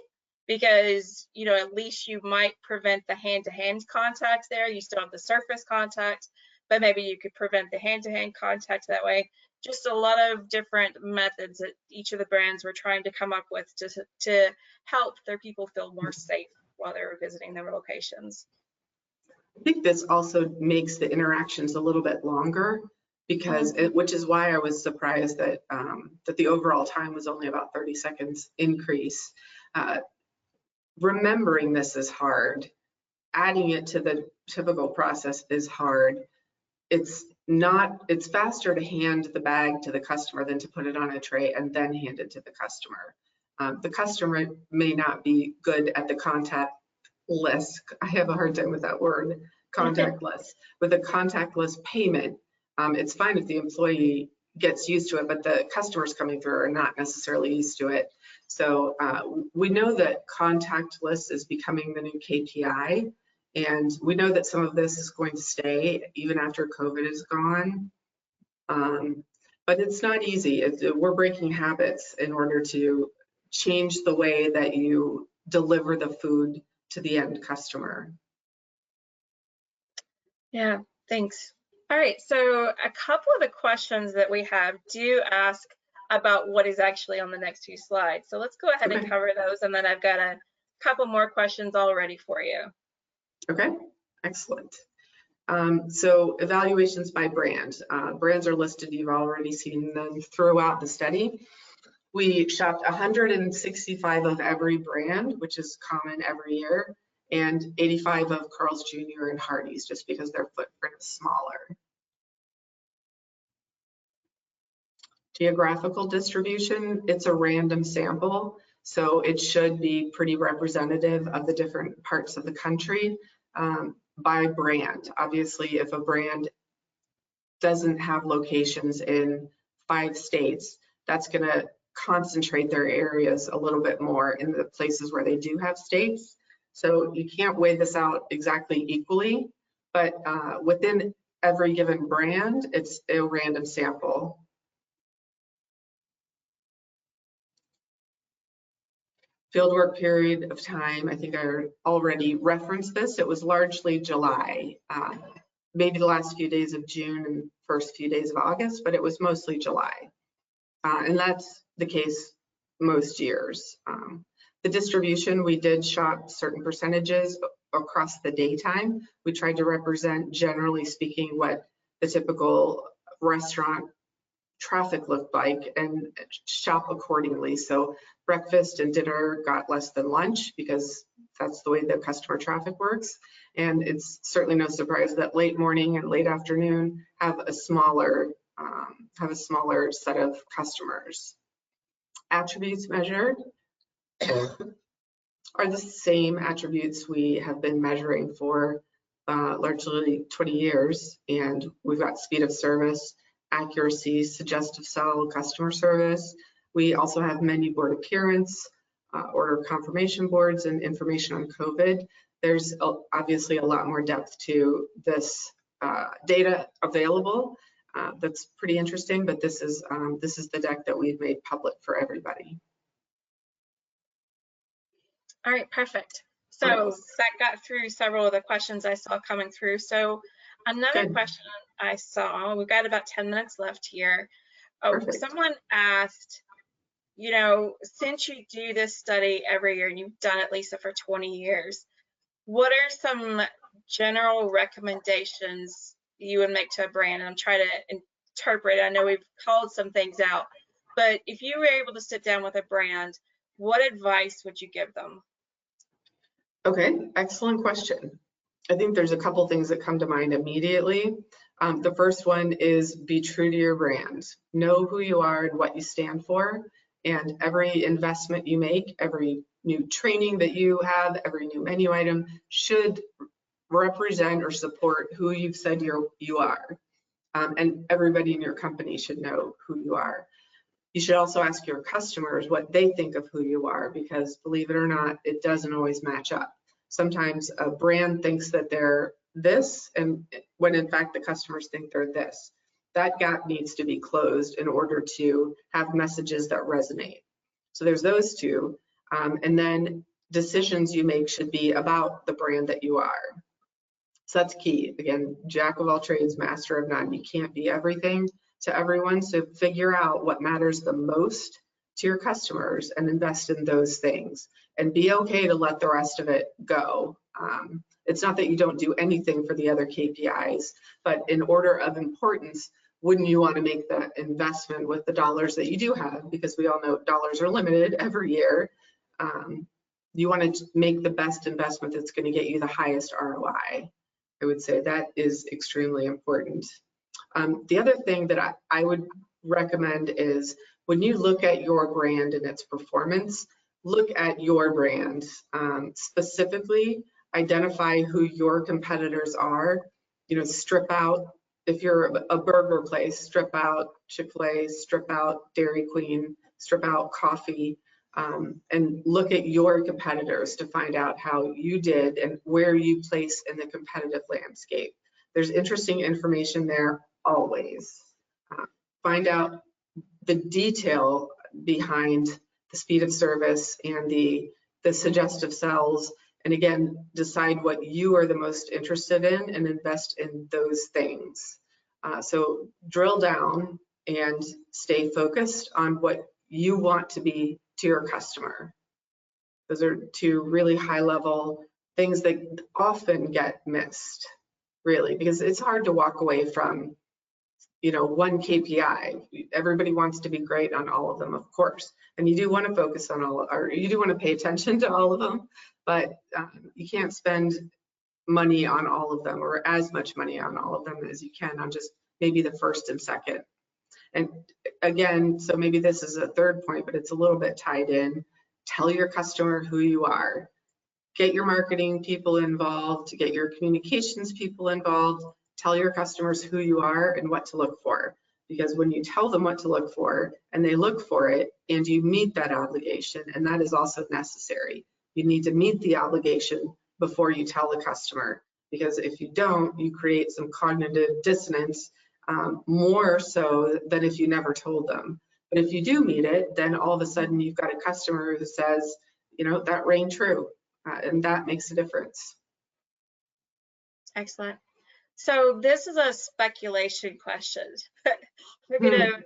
Speaker 2: because, you know, at least you might prevent the hand-to-hand contact there. You still have the surface contact, but maybe you could prevent the hand-to-hand contact that way. Just a lot of different methods that each of the brands were trying to come up with to help their people feel more safe while they were visiting their locations.
Speaker 1: I think this also makes the interactions a little bit longer because which is why I was surprised that that the overall time was only about 30 seconds increase. Remembering this is hard. Adding it to the typical process is hard. It's faster to hand the bag to the customer than to put it on a tray and then hand it to the customer. The customer may not be good at the contactless, I have a hard time with that word, contactless. With a contactless payment, it's fine if the employee gets used to it, but the customers coming through are not necessarily used to it. So we know that contactless is becoming the new KPI. And we know that some of this is going to stay even after COVID is gone. But it's not easy. We're breaking habits in order to change the way that you deliver the food to the end customer.
Speaker 2: Yeah, thanks. All right, so a couple of the questions that we have do ask about what is actually on the next few slides. So let's go ahead and cover those, and then I've got a couple more questions all ready for you.
Speaker 1: Okay, excellent. So evaluations by brand. Brands are listed, you've already seen them throughout the study. We shopped 165 of every brand, which is common every year, and 85 of Carl's Jr. and Hardee's, just because their footprint is smaller. Geographical distribution, it's a random sample, so it should be pretty representative of the different parts of the country by brand. Obviously, if a brand doesn't have locations in 5 states, that's going to concentrate their areas a little bit more in the places where they do have states. So you can't weigh this out exactly equally, but within every given brand, it's a random sample. Fieldwork period of time, I think I already referenced this. It was largely July, maybe the last few days of June and first few days of August, but it was mostly July. And that's the case most years. The distribution, we did shop certain percentages across the daytime. We tried to represent, generally speaking, what the typical restaurant traffic looked like and shop accordingly. So breakfast and dinner got less than lunch because that's the way the customer traffic works. And it's certainly no surprise that late morning and late afternoon have a smaller set of customers. Attributes measured are the same attributes we have been measuring for largely 20 years. And we've got speed of service, accuracy, suggestive sell, customer service. We also have menu board appearance, order confirmation boards, and information on COVID. There's obviously a lot more depth to this data available. That's pretty interesting, but this is the deck that we've made public for everybody.
Speaker 2: All right, perfect. So that got through several of the questions I saw coming through. So another question I saw, we've got about 10 minutes left here. Someone asked, you know, since you do this study every year and you've done it, Lisa, for 20 years, what are some general recommendations you would make to a brand? And I'm trying to interpret, I know we've called some things out, but if you were able to sit down with a brand, what advice would you give them?
Speaker 1: Okay, excellent question. I think there's a couple things that come to mind immediately. The first one is be true to your brand. Know who you are and what you stand for. And every investment you make, every new training that you have, every new menu item should represent or support who you've said you are. And everybody in your company should know who you are. You should also ask your customers what they think of who you are, because believe it or not, it doesn't always match up. Sometimes a brand thinks that they're this, and when in fact the customers think they're this. That gap needs to be closed in order to have messages that resonate. So there's those two. And then decisions you make should be about the brand that you are. So that's key. Again, jack of all trades, master of none. You can't be everything to everyone. So figure out what matters the most to your customers and invest in those things, and be okay to let the rest of it go. It's not that you don't do anything for the other KPIs, but in order of importance, wouldn't you want to make that investment with the dollars that you do have? Because we all know dollars are limited every year. You want to make the best investment that's going to get you the highest ROI. I would say that is extremely important. The other thing that I would recommend is when you look at your brand and its performance, look at your brand. Specifically, identify who your competitors are. You know, strip out, if you're a burger place, strip out Chick-fil-A, strip out Dairy Queen, strip out coffee, and look at your competitors to find out how you did and where you place in the competitive landscape. There's interesting information there always. Find out the detail behind the speed of service and the suggestive cells, and again, decide what you are the most interested in and invest in those things. So drill down and stay focused on what you want to be to your customer. Those are two really high level things that often get missed, really, because it's hard to walk away from, you know, one KPI. Everybody wants to be great on all of them, of course, and you do want to focus on all, or you do want to pay attention to all of them, but you can't spend money on all of them, or as much money on all of them as you can on just maybe the first and second. And again, so maybe this is a third point, but it's a little bit tied in. Tell your customer who you are. Get your marketing people involved, get your communications people involved. Tell your customers who you are and what to look for. Because when you tell them what to look for and they look for it and you meet that obligation, and that is also necessary. You need to meet the obligation before you tell the customer, because if you don't, you create some cognitive dissonance, more so than if you never told them. But if you do meet it, then all of a sudden you've got a customer who says, you know, that rang true, and that makes a difference.
Speaker 2: Excellent. So this is a speculation question. We're gonna,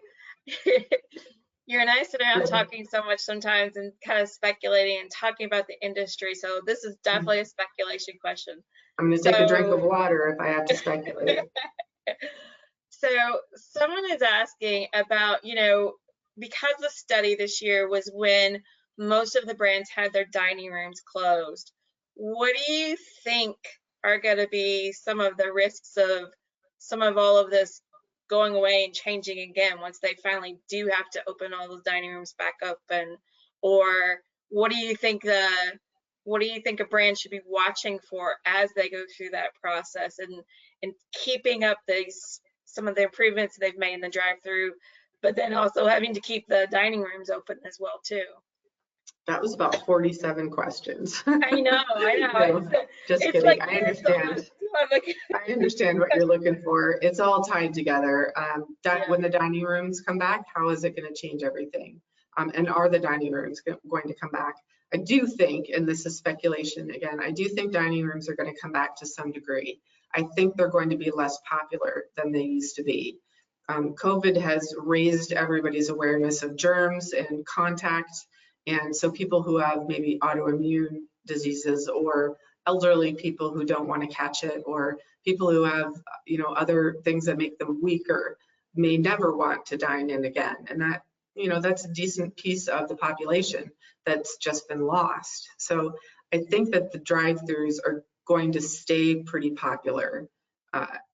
Speaker 2: you and I sit around talking so much sometimes and kind of speculating and talking about the industry. So this is definitely a speculation question.
Speaker 1: I'm gonna take a drink of water if I have to speculate.
Speaker 2: So someone is asking about, you know, because the study this year was when most of the brands had their dining rooms closed, what do you think are going to be some of the risks of some of all of this going away and changing again once they finally do have to open all those dining rooms back up? And or what do you think a brand should be watching for as they go through that process and keeping up some of the improvements they've made in the drive-through, but then also having to keep the dining rooms open as well too?
Speaker 1: That was about 47 questions.
Speaker 2: I know.
Speaker 1: No, just
Speaker 2: It's
Speaker 1: kidding.
Speaker 2: like,
Speaker 1: I understand.
Speaker 2: I'm like,
Speaker 1: I understand what you're looking for. It's all tied together.
Speaker 2: Yeah.
Speaker 1: When the dining rooms come back, how is it going to change everything? And are the dining rooms going to come back? I do think, and this is speculation again, I do think dining rooms are going to come back to some degree. I think they're going to be less popular than they used to be. COVID has raised everybody's awareness of germs and contact. And so people who have maybe autoimmune diseases, or elderly people who don't want to catch it, or people who have, you know, other things that make them weaker, may never want to dine in again. And that, you know, that's a decent piece of the population that's just been lost. So I think that the drive-thrus are going to stay pretty popular.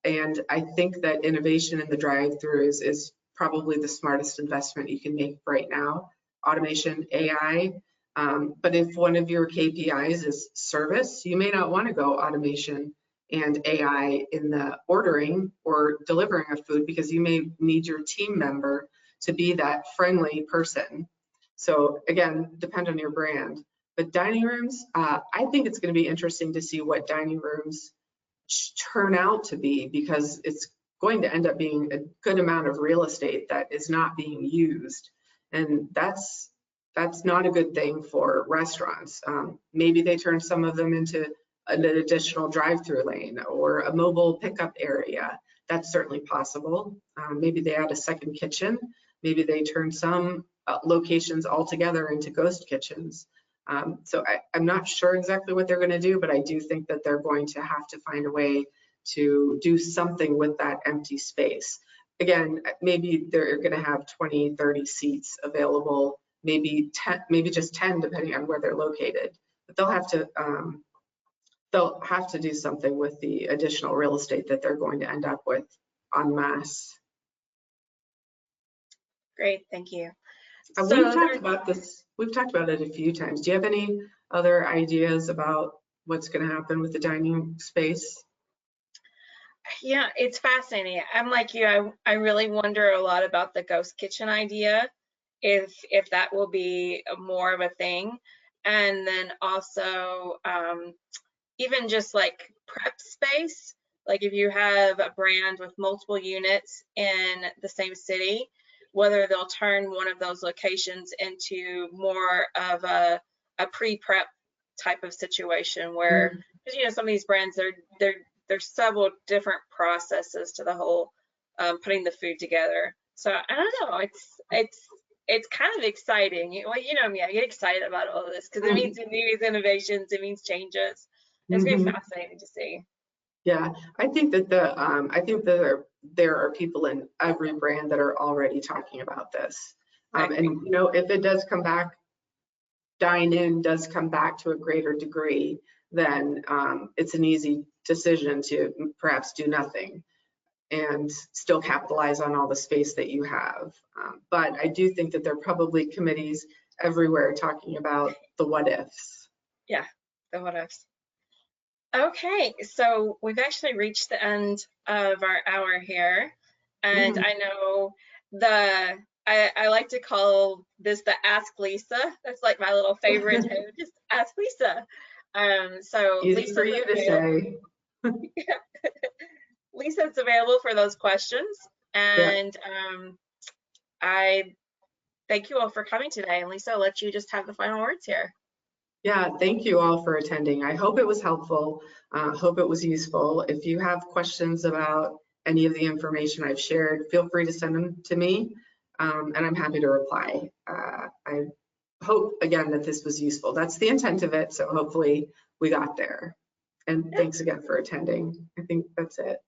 Speaker 1: And I think that innovation in the drive-thrus is probably the smartest investment you can make right now. Automation, AI. But if one of your KPIs is service, you may not want to go automation and AI in the ordering or delivering of food, because you may need your team member to be that friendly person. So again, depend on your brand. But dining rooms, I think it's going to be interesting to see what dining rooms turn out to be, because it's going to end up being a good amount of real estate that is not being used. And that's not a good thing for restaurants. Maybe they turn some of them into an additional drive-through lane or a mobile pickup area. That's certainly possible. Maybe they add a second kitchen. Maybe they turn some locations altogether into ghost kitchens. So I'm not sure exactly what they're going to do, but I do think that they're going to have to find a way to do something with that empty space. Again, maybe they're going to have 20, 30 seats available, maybe 10, maybe just 10, depending on where they're located. But they'll have to do something with the additional real estate that they're going to end up with en masse.
Speaker 2: Great, thank you.
Speaker 1: We've talked about this. We've talked about it a few times. Do you have any other ideas about what's going to happen with the dining space?
Speaker 2: Yeah, it's fascinating. I'm like you. I really wonder a lot about the ghost kitchen idea, if that will be more of a thing, and then also even just like prep space. Like if you have a brand with multiple units in the same city, whether they'll turn one of those locations into more of a pre-prep type of situation, where, because you know, some of these brands, there's several different processes to the whole putting the food together. So I don't know, it's kind of exciting. Well, you know me, I get excited about all of this because it means innovations, it means changes. It's going to be fascinating to see.
Speaker 1: Yeah, I think that there are people in every brand that are already talking about this. And you know, if it does come back, dine-in does come back to a greater degree, then it's an easy decision to perhaps do nothing and still capitalize on all the space that you have. But I do think that there are probably committees everywhere talking about the what ifs.
Speaker 2: Yeah, the what ifs. Okay, so we've actually reached the end of our hour here, and I know I like to call this the Ask Lisa. That's like my little favorite too. Just Ask Lisa. So
Speaker 1: easy
Speaker 2: Lisa's
Speaker 1: for you to say.
Speaker 2: Lisa's available for those questions, and I thank you all for coming today. And Lisa, I'll let you just have the final words here.
Speaker 1: Yeah, thank you all for attending. I hope it was helpful. Hope it was useful. If you have questions about any of the information I've shared, feel free to send them to me, and I'm happy to reply. I hope, again, that this was useful. That's the intent of it, so hopefully we got there. And thanks again for attending. I think that's it.